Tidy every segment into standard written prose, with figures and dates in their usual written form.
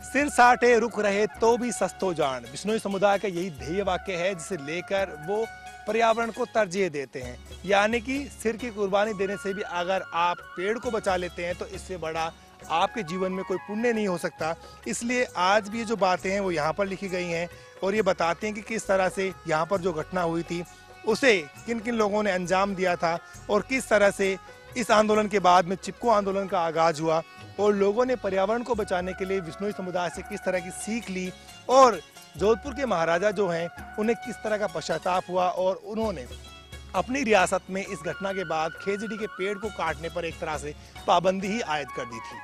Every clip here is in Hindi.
सिर साटे रुख रहे तो भी सस्तो जान, बिश्नोई समुदाय का यही ध्येय वाक्य है, जिसे लेकर वो पर्यावरण को तरजीह देते हैं। यानी कि सिर की कुर्बानी देने से भी अगर आप पेड़ को बचा लेते हैं तो इससे बड़ा आपके जीवन में कोई पुण्य नहीं हो सकता। इसलिए आज भी ये जो बातें हैं वो यहाँ पर लिखी गई हैं और ये बताते हैं कि किस तरह से यहाँ पर जो घटना हुई थी उसे किन किन लोगों ने अंजाम दिया था और किस तरह से इस आंदोलन के बाद में चिपको आंदोलन का आगाज हुआ और लोगों ने पर्यावरण को बचाने के लिए बिश्नोई समुदाय से किस तरह की सीख ली और जोधपुर के महाराजा जो हैं उन्हें किस तरह का पश्चाताप हुआ और उन्होंने अपनी रियासत में इस घटना के बाद खेजड़ी के पेड़ को काटने पर एक तरह से पाबंदी ही आयद कर दी थी।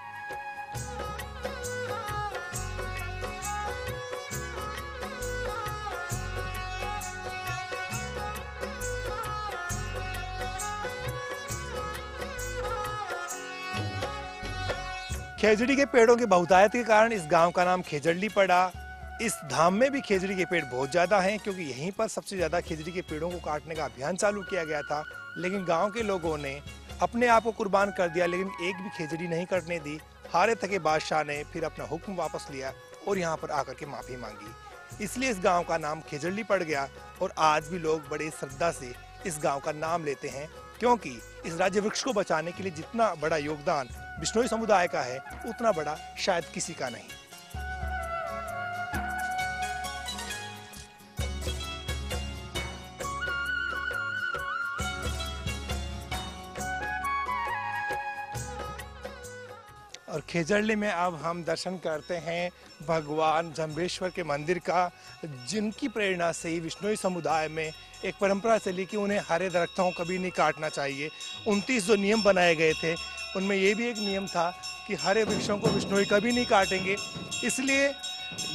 खेजड़ी के पेड़ों की बहुतायत के कारण इस गांव का नाम खेजड़ली पड़ा। इस धाम में भी खेजड़ी के पेड़ बहुत ज्यादा हैं क्योंकि यहीं पर सबसे ज्यादा खेजड़ी के पेड़ों को काटने का अभियान चालू किया गया था, लेकिन गांव के लोगों ने अपने आप को कुर्बान कर दिया, लेकिन एक भी खेजड़ी नहीं कटने दी। हारे थके बादशाह ने फिर अपना हुक्म वापस लिया और यहाँ पर आकर के माफी मांगी, इसलिए इस गाँव का नाम खेजड़ली पड़ गया। और आज भी लोग बड़े श्रद्धा से इस गाँव का नाम लेते हैं क्योंकि इस राज्य वृक्ष को बचाने के लिए जितना बड़ा योगदान बिश्नोई समुदाय का है उतना बड़ा शायद किसी का नहीं। और खेजड़ली में अब हम दर्शन करते हैं भगवान जंबेश्वर के मंदिर का, जिनकी प्रेरणा से ही बिश्नोई समुदाय में एक परंपरा चली कि उन्हें हरे दरख्तों को कभी नहीं काटना चाहिए। 29 जो नियम बनाए गए थे उनमें ये भी एक नियम था कि हरे वृक्षों को बिश्नोई कभी नहीं काटेंगे। इसलिए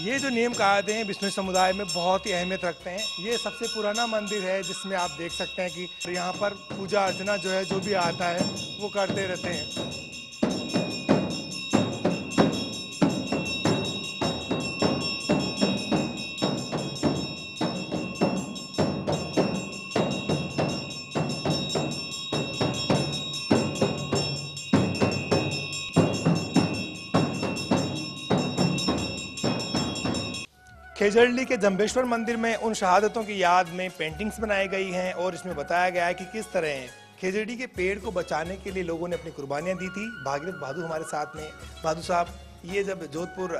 ये जो नियम कायदे हैं बिश्नोई समुदाय में बहुत ही अहमियत रखते हैं। ये सबसे पुराना मंदिर है जिसमें आप देख सकते हैं कि यहाँ पर पूजा अर्चना जो है, जो भी आता है वो करते रहते हैं। खेजड़ली के जंबेश्वर मंदिर में उन शहादतों की याद में पेंटिंग्स बनाई गई हैं और इसमें बताया गया है कि किस तरह खेजड़ी के पेड़ को बचाने के लिए लोगों ने अपनी कुर्बानियां दी थी। भागीरथ बहादुर हमारे साथ में। बहादुर साहब, ये जब जोधपुर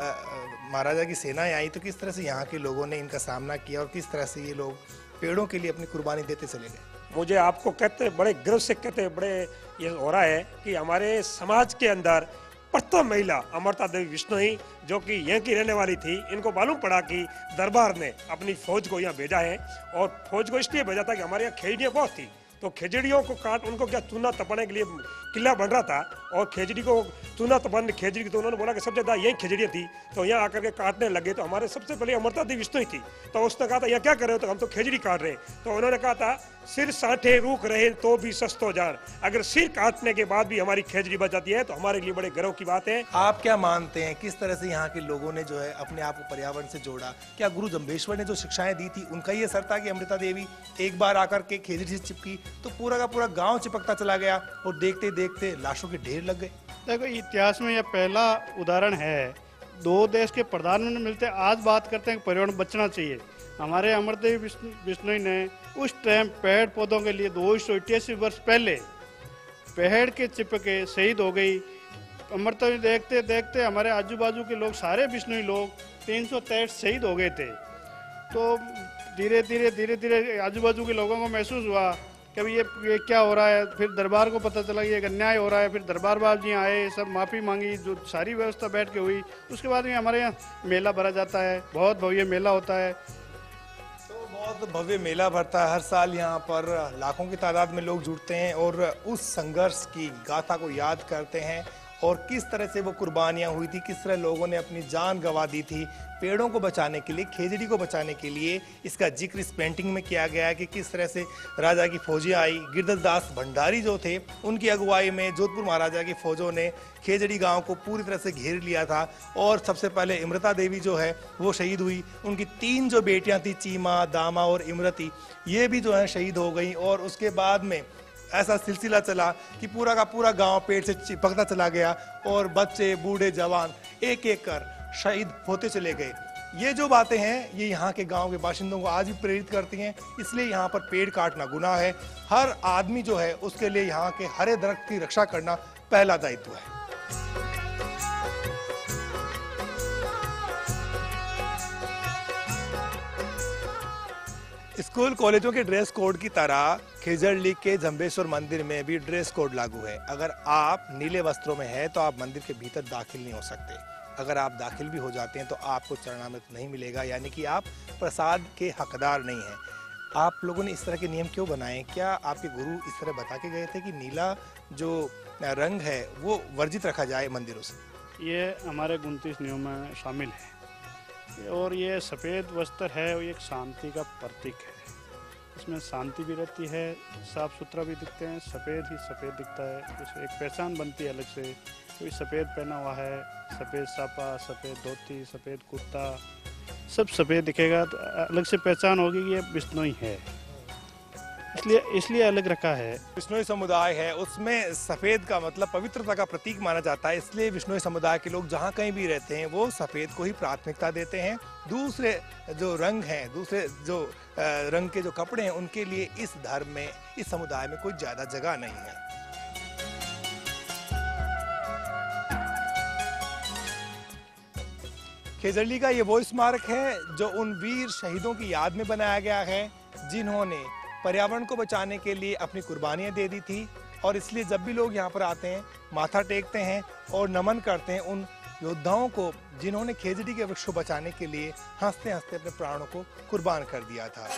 महाराजा की सेनाएं आई तो किस तरह से यहाँ के लोगों ने इनका सामना किया और किस तरह से ये लोग पेड़ों के लिए अपनी कुर्बानी देते चले गए? मुझे आपको कहते बड़े गर्व से कहते बड़े ये हो रहा है कि हमारे समाज के अंदर प्रथम महिला अमृता देवी बिश्नोई, जो कि यहाँ की रहने वाली थी, इनको मालूम पड़ा कि दरबार ने अपनी फौज को यहाँ भेजा है और फौज को इसलिए भेजा था कि हमारे यहाँ खेजड़ियाँ बहुत थी, तो खेजड़ियों को काट उनको क्या चूना तपाने के लिए किला बन रहा था और खेजड़ी को चूना तपाने खेजड़ी की, तो उन्होंने बोला कि सबसे ज़्यादा यही खेजड़ियाँ थी, तो यहाँ आकर के काटने लगे। तो हमारे सबसे पहले अमृता देवी बिश्नोई थी, तो उसने कहा था यहाँ क्या कर रहे हो, तो हम तो खेजड़ी काट रहे हैं। तो उन्होंने कहा था सिर साठे रूख रहे तो भी सस्तो जान, अगर सिर काटने के बाद भी हमारी खेजड़ी बच जाती है तो हमारे लिए बड़े गर्व की बात है। आप क्या मानते हैं किस तरह से यहाँ के लोगों ने जो है अपने आप को पर्यावरण से जोड़ा? क्या गुरु जंबेश्वर ने जो शिक्षाएं दी थी उनका ये असर था कि अमृता देवी एक बार आकर के खेजड़ी से चिपकी तो पूरा का पूरा गांव चिपकता चला गया और देखते देखते लाशों के ढेर लग गए? देखो, इतिहास में यह पहला उदाहरण है। दो देश के प्रधानमंत्री मिलते आज बात करते हैं कि पर्यावरण बचना चाहिए। हमारे अमृता देवी बिश्नोई ने उस टाइम पेड़ पौधों के लिए 288 वर्ष पहले पेड़ के चिपके शहीद हो गई। अमृता देवी देखते देखते हमारे आजू बाजू के लोग, सारे बिश्नोई लोग 363 शहीद हो गए थे। तो धीरे धीरे आजू बाजू के लोगों को महसूस हुआ कि अभी ये क्या हो रहा है। फिर दरबार को पता चला कि ये अन्याय हो रहा है। फिर दरबार बाब जी आए, सब माफ़ी मांगी, जो सारी व्यवस्था बैठ के हुई। उसके बाद में हमारे यहाँ मेला भरा जाता है, बहुत भव्य मेला होता है। तो बहुत भव्य मेला भरता है हर साल, यहाँ पर लाखों की तादाद में लोग जुटते हैं और उस संघर्ष की गाथा को याद करते हैं और किस तरह से वो कुर्बानियां हुई थी, किस तरह लोगों ने अपनी जान गंवा दी थी पेड़ों को बचाने के लिए, खेजड़ी को बचाने के लिए। इसका जिक्र इस पेंटिंग में किया गया है कि किस तरह से राजा की फौजें आई। गिरधरदास भंडारी जो थे उनकी अगुवाई में जोधपुर महाराजा की फौजों ने खेजड़ी गांव को पूरी तरह से घेर लिया था और सबसे पहले इमरता देवी जो है वो शहीद हुई। उनकी 3 जो बेटियां थी, चीमा, दामा और इमरती, ये भी जो है शहीद हो गई। और उसके बाद में ऐसा सिलसिला चला कि पूरा का पूरा गांव पेड़ से चिपकता चला गया और बच्चे, बूढ़े, जवान एक एक कर शहीद होते चले गए। ये जो बातें हैं ये यहाँ के गांव के बाशिंदों को आज भी प्रेरित करती हैं। इसलिए यहाँ पर पेड़ काटना गुनाह है। हर आदमी जो है उसके लिए यहाँ के हरे दरख्त की रक्षा करना पहला दायित्व है। स्कूल कॉलेजों के ड्रेस कोड की तरह खेजड़ली के जंबेश्वर मंदिर में भी ड्रेस कोड लागू है। अगर आप नीले वस्त्रों में हैं तो आप मंदिर के भीतर दाखिल नहीं हो सकते। अगर आप दाखिल भी हो जाते हैं तो आपको चरणामृत नहीं मिलेगा, यानी कि आप प्रसाद के हकदार नहीं हैं। आप लोगों ने इस तरह के नियम क्यों बनाए? क्या आपके गुरु इस तरह बता के गए थे कि नीला जो रंग है वो वर्जित रखा जाए मंदिरों से? ये हमारे 29 नियमों में शामिल है और ये सफ़ेद वस्त्र है, वो एक शांति का प्रतीक है। इसमें शांति भी रहती है, साफ सुथरा भी दिखते हैं, सफ़ेद ही सफ़ेद दिखता है। इसमें एक पहचान बनती है अलग से। कोई सफ़ेद पहना हुआ है, सफ़ेद सापा, सफ़ेद धोती, सफ़ेद कुर्ता, सब सफ़ेद दिखेगा तो अलग से पहचान होगी कि ये बिश्नोई है, इसलिए अलग रखा है। बिश्नोई समुदाय है उसमें सफ़ेद का मतलब पवित्रता का प्रतीक माना जाता है। इसलिए बिश्नोई समुदाय के लोग जहाँ कहीं भी रहते हैं वो सफ़ेद को ही प्राथमिकता देते हैं। दूसरे जो रंग हैं, दूसरे जो रंग के जो कपड़े हैं, उनके लिए इस धर्म में, इस समुदाय में कोई ज़्यादा जगह नहीं है। खेजड़ली का ये वो स्मारक है जो उन वीर शहीदों की याद में बनाया गया है जिन्होंने पर्यावरण को बचाने के लिए अपनी कुर्बानियां दे दी थी। और इसलिए जब भी लोग यहाँ पर आते हैं माथा टेकते हैं और नमन करते हैं उन योद्धाओं को जिन्होंने खेजड़ी के वृक्ष को बचाने के लिए हंसते हंसते अपने प्राणों को कुर्बान कर दिया था।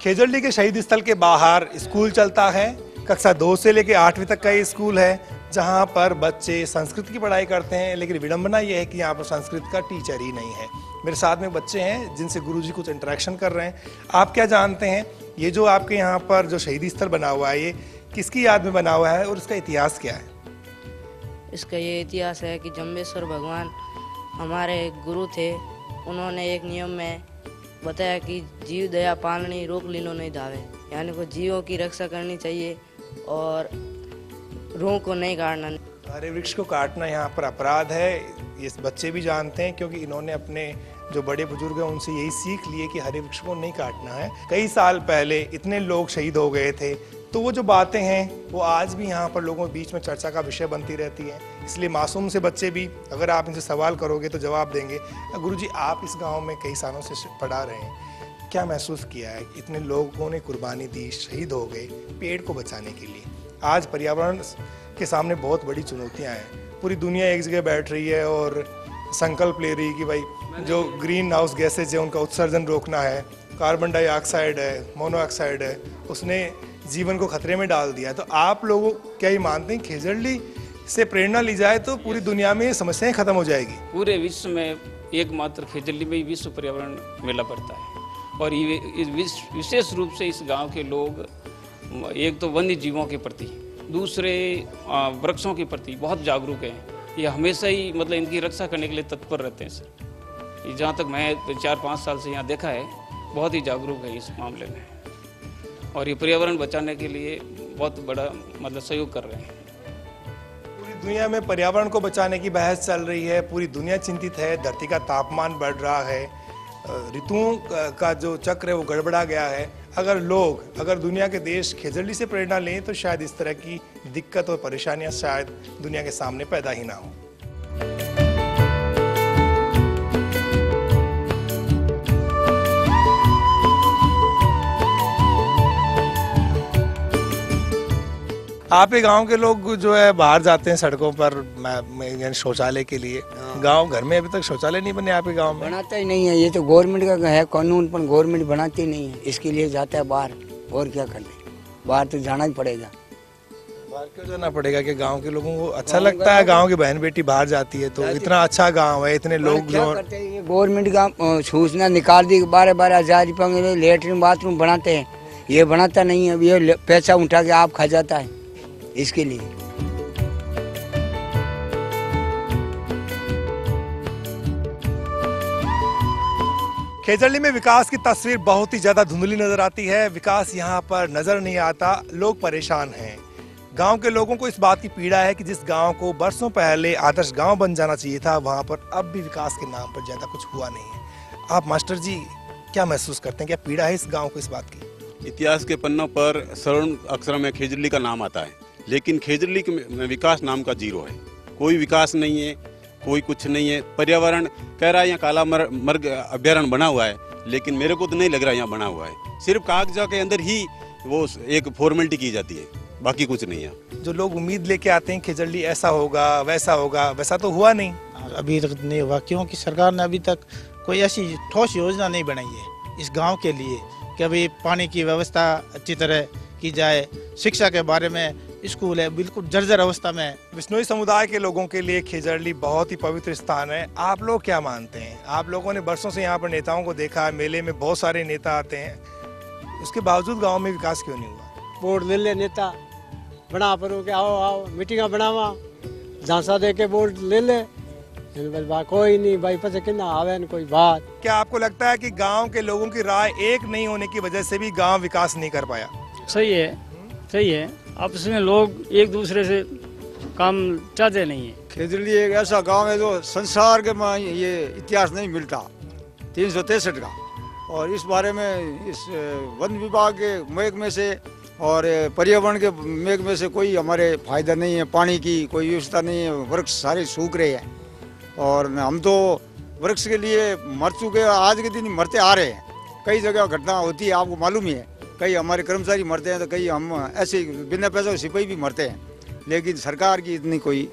खेजड़ली के शहीद स्थल के बाहर स्कूल चलता है। कक्षा 2 से लेकर 8वीं तक का ये स्कूल है जहाँ पर बच्चे संस्कृत की पढ़ाई करते हैं। लेकिन विडंबना ये है कि यहाँ पर संस्कृत का टीचर ही नहीं है। मेरे साथ में बच्चे हैं जिनसे गुरुजी कुछ इंटरेक्शन कर रहे हैं। आप क्या जानते हैं, ये जो आपके यहाँ पर जो शहीदी स्थल बना हुआ है ये किसकी याद में बना हुआ है और इसका इतिहास क्या है? इसका ये इतिहास है कि जंबेश्वर भगवान हमारे गुरु थे। उन्होंने एक नियम में बताया कि जीव दया पालनी, रोक लीनो नहीं धावे, यानी को जीवों की रक्षा करनी चाहिए और रूह को नहीं काटना। हरे वृक्ष को काटना यहाँ पर अपराध है। ये बच्चे भी जानते हैं क्योंकि इन्होंने अपने जो बड़े बुजुर्ग हैं उनसे यही सीख लिए कि हरे वृक्ष को नहीं काटना है। कई साल पहले इतने लोग शहीद हो गए थे, तो वो जो बातें हैं वो आज भी यहाँ पर लोगों के बीच में चर्चा का विषय बनती रहती है। इसलिए मासूम से बच्चे भी अगर आप इनसे सवाल करोगे तो जवाब देंगे। गुरुजी, आप इस गांव में कई सालों से पढ़ा रहे हैं, क्या महसूस किया है? इतने लोगों ने कुर्बानी दी, शहीद हो गए पेड़ को बचाने के लिए। आज पर्यावरण के सामने बहुत बड़ी चुनौतियाँ हैं। पूरी दुनिया एक जगह बैठ रही है और संकल्प ले रही है कि भाई जो ग्रीन हाउस गैसेज है उनका उत्सर्जन रोकना है, कार्बन डाइऑक्साइड है, मोनोऑक्साइड है, उसने जीवन को खतरे में डाल दिया। तो आप लोग क्या ये मानते हैं खेजड़ली से प्रेरणा ली जाए तो पूरी दुनिया में समस्याएं खत्म हो जाएगी? पूरे विश्व में एकमात्र खेजड़ली में ही विश्व पर्यावरण मेला पड़ता है और ये विशेष रूप से इस गांव के लोग एक तो वन्य जीवों के प्रति, दूसरे वृक्षों के प्रति बहुत जागरूक हैं। ये हमेशा ही मतलब इनकी रक्षा करने के लिए तत्पर रहते हैं सर। ये जहाँ तक मैं 4-5 साल से यहाँ देखा है, बहुत ही जागरूक है इस मामले में और ये पर्यावरण बचाने के लिए बहुत बड़ा मतलब सहयोग कर रहे हैं। पूरी दुनिया में पर्यावरण को बचाने की बहस चल रही है, पूरी दुनिया चिंतित है, धरती का तापमान बढ़ रहा है, ऋतुओं का जो चक्र है वो गड़बड़ा गया है। अगर दुनिया के देश खेजड़ी से प्रेरणा लें तो शायद इस तरह की दिक्कत और परेशानियां शायद दुनिया के सामने पैदा ही ना हो। आपके गांव के लोग जो है बाहर जाते हैं सड़कों पर यानी शौचालय के लिए, गांव घर में अभी तक शौचालय नहीं बने आपके गांव में? बनाता ही नहीं है, ये तो गवर्नमेंट का है कानून, पर गवर्नमेंट बनाती नहीं है, इसके लिए जाता है बाहर। और क्या करना, बाहर तो जाना ही पड़ेगा। बाहर क्यों जाना पड़ेगा? कि गांव के लोगों को अच्छा लगता है, गांव की बहन बेटी बाहर जाती है तो इतना अच्छा गाँव है, इतने लोग जो गवर्नमेंट का सूचना निकाल दी 12,000 रुपये में लेटरिन बाथरूम बनाते हैं, ये बनाता नहीं है, ये पैसा उठा के आप खा जाता है इसके लिए। खेजड़ी में विकास की तस्वीर बहुत ही ज्यादा धुंधली नजर आती है। विकास यहाँ पर नजर नहीं आता, लोग परेशान हैं। गांव के लोगों को इस बात की पीड़ा है कि जिस गांव को बरसों पहले आदर्श गांव बन जाना चाहिए था, वहां पर अब भी विकास के नाम पर ज्यादा कुछ हुआ नहीं है। आप मास्टर जी क्या महसूस करते हैं, क्या पीड़ा है इस गाँव को इस बात की? इतिहास के पन्नों पर स्वर्ण अक्षरों में खेजड़ी का नाम आता है, लेकिन खेजड़ी में विकास नाम का जीरो है। कोई विकास नहीं है, कोई कुछ नहीं है। पर्यावरण कह रहा है यहाँ काला मर्ग अभ्यारण्य बना हुआ है, लेकिन मेरे को तो नहीं लग रहा यहाँ बना हुआ है। सिर्फ कागजा के अंदर ही वो एक फॉर्मेलिटी की जाती है, बाकी कुछ नहीं है। जो लोग उम्मीद लेके आते हैं खेजड़ी ऐसा होगा वैसा तो हुआ नहीं, अभी तक नहीं हुआ, क्योंकि सरकार ने अभी तक कोई ऐसी ठोस योजना नहीं बनाई है इस गाँव के लिए कि अभी पानी की व्यवस्था अच्छी तरह की जाए। शिक्षा के बारे में स्कूल है बिल्कुल जर्जर अवस्था में। बिश्नोई समुदाय के लोगों के लिए खेजड़ी बहुत ही पवित्र स्थान है। आप लोग क्या मानते हैं? आप लोगों ने बरसों से यहाँ पर नेताओं को देखा है, मेले में बहुत सारे नेता आते हैं, उसके बावजूद गांव में विकास क्यों नहीं हुआ? बोर्ड ले ले नेता बना पर के आओ मीटिंग बनावा, झांसा दे के बोर्ड ले ले, कोई नहीं भाई पता कितना आवे न कोई बात। क्या आपको लगता है कि गांव के लोगों की राय एक नहीं होने की वजह से भी गांव विकास नहीं कर पाया? सही है, आपस में लोग एक दूसरे से काम चाहते नहीं है। खेजड़ी एक ऐसा गांव है जो संसार के में ये इतिहास नहीं मिलता 363 का, और इस बारे में इस वन विभाग के महकमे से और पर्यावरण के महकमे से कोई हमारे फायदा नहीं है। पानी की कोई व्यवस्था नहीं है, वृक्ष सारे सूख रहे हैं और हम तो वृक्ष के लिए मर चुके, आज के दिन मरते आ रहे हैं। कई जगह घटना होती है, आपको मालूम ही है, कई हमारे कर्मचारी मरते हैं तो कई हम ऐसे बिना पैसे सिपाही भी मरते हैं, लेकिन सरकार की इतनी कोई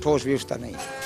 ठोस व्यवस्था नहीं है।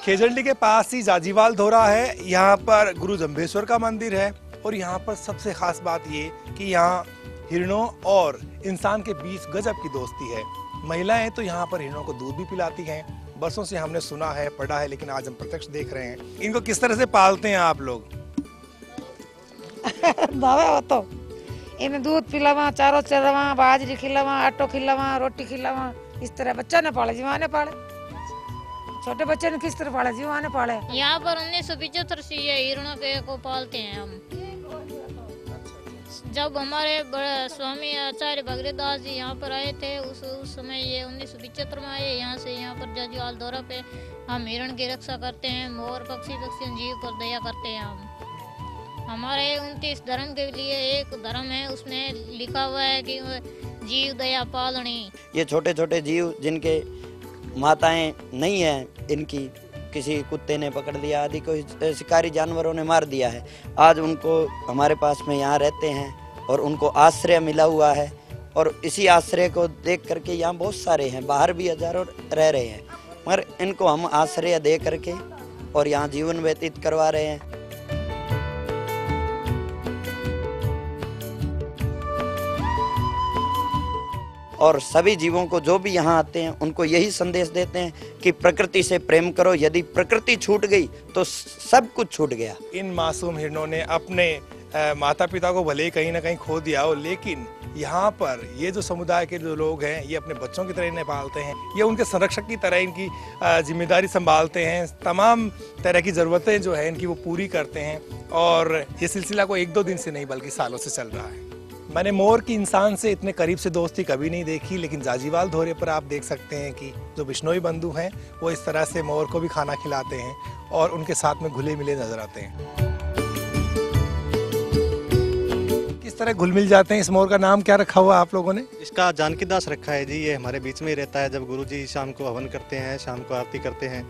खेजड़ी के पास ही जाजीवाल धोरा है, यहाँ पर गुरु जंभेश्वर का मंदिर है और यहाँ पर सबसे खास बात ये कि यहाँ हिरणों और इंसान के बीच गजब की दोस्ती है। महिलाएं तो यहाँ पर हिरणों को दूध भी पिलाती हैं। बरसों से हमने सुना है, पढ़ा है, लेकिन आज हम प्रत्यक्ष देख रहे हैं। इनको किस तरह से पालते हैं आप लोग? तो इन्हें दूध पिलावा, चारों चरवा, बाजरी खिलावा, आटो खिलावा, रोटी खिलावा, इस तरह बच्चा ने पाले, जीवाने पाले, छोटे बच्चे ने किस तरह पाले, जीवाने पाले। यहाँ पर 1975 से ये हिरणों को पालते हैं हम। जब हमारे बड़े स्वामी आचार्य भगीरथदास जी यहाँ पर आए थे, उस समय ये 1975 में आए यहाँ से। यहाँ पर जाजीवाल दौरा पे हम हिरण की रक्षा करते हैं, मोर पक्षी जीव पर दया करते हैं हम। हमारे 29 धर्म के लिए एक धर्म है, उसमें लिखा हुआ है कि जीव दया पालनी। ये छोटे छोटे जीव जिनके माताएं नहीं हैं, इनकी किसी कुत्ते ने पकड़ लिया, आदि कोई शिकारी जानवरों ने मार दिया है, आज उनको हमारे पास में यहाँ रहते हैं और उनको आश्रय मिला हुआ है। और इसी आश्रय को देख करके यहाँ बहुत सारे हैं, बाहर भी हजारों रह रहे हैं, मगर इनको हम आश्रय दे करके और यहाँ जीवन व्यतीत करवा रहे हैं। और सभी जीवों को जो भी यहाँ आते हैं उनको यही संदेश देते हैं कि प्रकृति से प्रेम करो। यदि प्रकृति छूट गई तो सब कुछ छूट गया। इन मासूम हिरणों ने अपने माता पिता को भले ही कहीं ना कहीं खो दिया हो, लेकिन यहाँ पर ये जो समुदाय के जो लोग हैं ये अपने बच्चों की तरह इन्हें पालते हैं, ये उनके संरक्षक की तरह इनकी जिम्मेदारी संभालते हैं, तमाम तरह की ज़रूरतें जो है इनकी वो पूरी करते हैं। और ये सिलसिला को 1-2 दिन से नहीं बल्कि सालों से चल रहा है। मैंने मोर की इंसान से इतने करीब से दोस्ती कभी नहीं देखी, लेकिन जाजीवाल धोरे पर आप देख सकते हैं कि जो बिश्नोई बंधु हैं वो इस तरह से मोर को भी खाना खिलाते हैं और उनके साथ में घुले मिले नजर आते हैं। किस तरह घुल मिल जाते हैं? इस मोर का नाम क्या रखा हुआ आप लोगों ने? इसका जानकी दास रखा है जी। ये हमारे बीच में ही रहता है। जब गुरुजी शाम को हवन करते हैं, शाम को आरती करते हैं,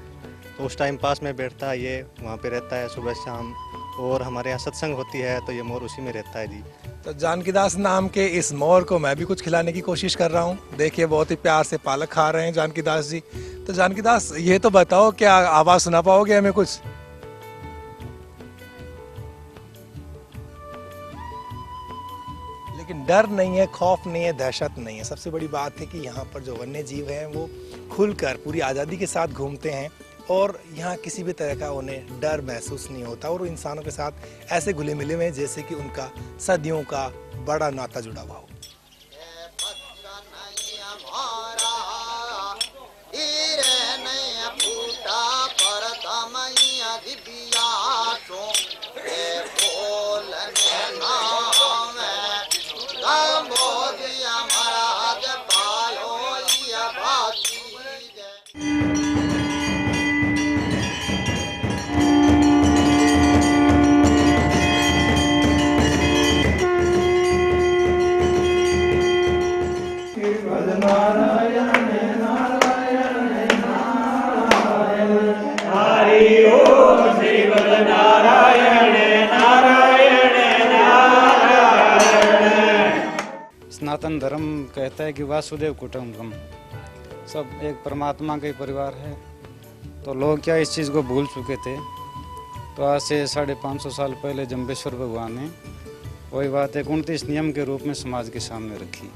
तो उस टाइम पास में बैठता है, ये वहाँ पे रहता है सुबह शाम। और हमारे यहाँ सत्संग होती है तो ये मोर उसी में रहता है जी। तो जानकी दास नाम के इस मोर को मैं भी कुछ खिलाने की कोशिश कर रहा हूँ। देखिए बहुत ही प्यार से पालक खा रहे हैं जानकी दास जी। तो जानकी दास ये तो बताओ, क्या आवाज सुना पाओगे हमें कुछ? लेकिन डर नहीं है, खौफ नहीं है, दहशत नहीं है। सबसे बड़ी बात है कि यहाँ पर जो वन्य जीव हैं वो खुलकर पूरी आज़ादी के साथ घूमते हैं और यहाँ किसी भी तरह का उन्हें डर महसूस नहीं होता और वो इंसानों के साथ ऐसे घुले मिले हुए हैं जैसे कि उनका सदियों का बड़ा नाता जुड़ा हुआ हो। सनातन धर्म कहता है कि वासुदेव कुटुंबकम, सब एक परमात्मा का ही परिवार है। तो लोग क्या इस चीज़ को भूल चुके थे। तो आज से 550 साल पहले जम्बेश्वर भगवान ने वही बात 29 नियम के रूप में समाज के सामने रखी।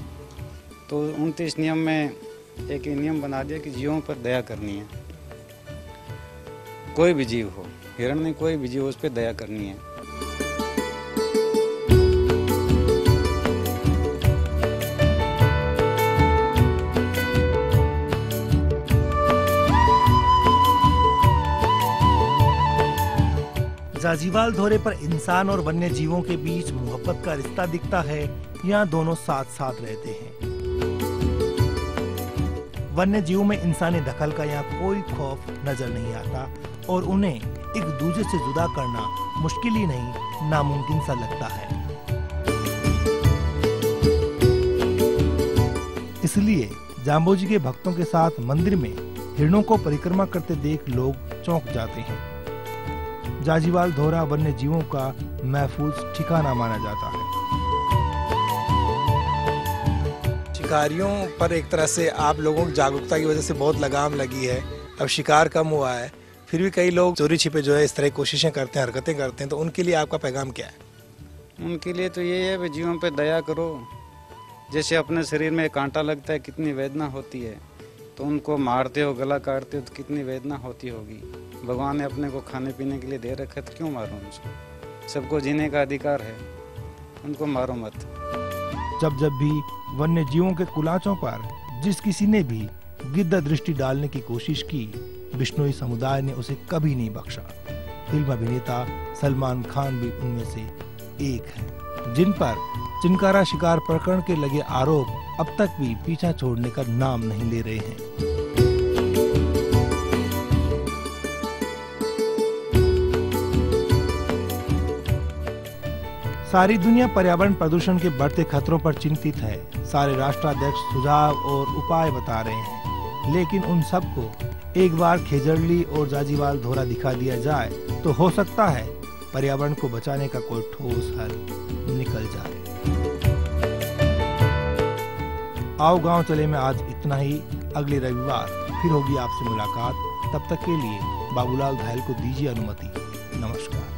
तो 29 नियम में एक ही नियम बना दिया कि जीवों पर दया करनी है। कोई भी जीव हो, हिरण नहीं, कोई भी जीव, उस पर दया करनी है। जाजीवाल धोरे पर इंसान और वन्य जीवों के बीच मोहब्बत का रिश्ता दिखता है। यहाँ दोनों साथ साथ रहते हैं। वन्य जीवों में इंसानी दखल का यहाँ कोई खौफ नजर नहीं आता और उन्हें एक दूसरे से जुदा करना मुश्किल ही नहीं, नामुमकिन सा लगता है। इसलिए जाम्बोजी के भक्तों के साथ मंदिर में हिरणों को परिक्रमा करते देख लोग चौंक जाते हैं। जाजीवाल धोरा वन्य जीवों का महफूज ठिकाना माना जाता है। शिकारियों पर एक तरह से आप लोगों की जागरूकता की वजह से बहुत लगाम लगी है। अब शिकार कम हुआ है, फिर भी कई लोग चोरी छिपे जो है इस तरह की कोशिशें करते हैं, हरकतें करते हैं। तो उनके लिए आपका पैगाम क्या है? उनके लिए तो ये है कि जीवों पे दया करो। जैसे अपने शरीर में कांटा लगता है, कितनी वेदना होती है, तो उनको मारते हो, गला काटते हो तो कितनी वेदना होती होगी। भगवान ने अपने को खाने पीने के लिए दे रखा, तो क्यों मारो उनको? सबको जीने का अधिकार है, उनको मारो मत। जब जब भी वन्य जीवों के कुलाचों पर जिस किसी ने भी गिद्ध दृष्टि डालने की कोशिश की, बिश्नोई समुदाय ने उसे कभी नहीं बख्शा। फिल्म अभिनेता सलमान खान भी उनमें से एक है, जिन पर चिनकारा शिकार प्रकरण के लगे आरोप अब तक भी पीछा छोड़ने का नाम नहीं ले रहे हैं। सारी दुनिया पर्यावरण प्रदूषण के बढ़ते खतरों पर चिंतित है। सारे राष्ट्राध्यक्ष सुझाव और उपाय बता रहे हैं, लेकिन उन सबको एक बार खेजड़ली और जाजीवाल धोरा दिखा दिया जाए तो हो सकता है पर्यावरण को बचाने का कोई ठोस हल निकल जाए। आओ गांव चले में आज इतना ही। अगले रविवार फिर होगी आपसे मुलाकात। तब तक के लिए बाबूलाल धायल को दीजिए अनुमति। नमस्कार।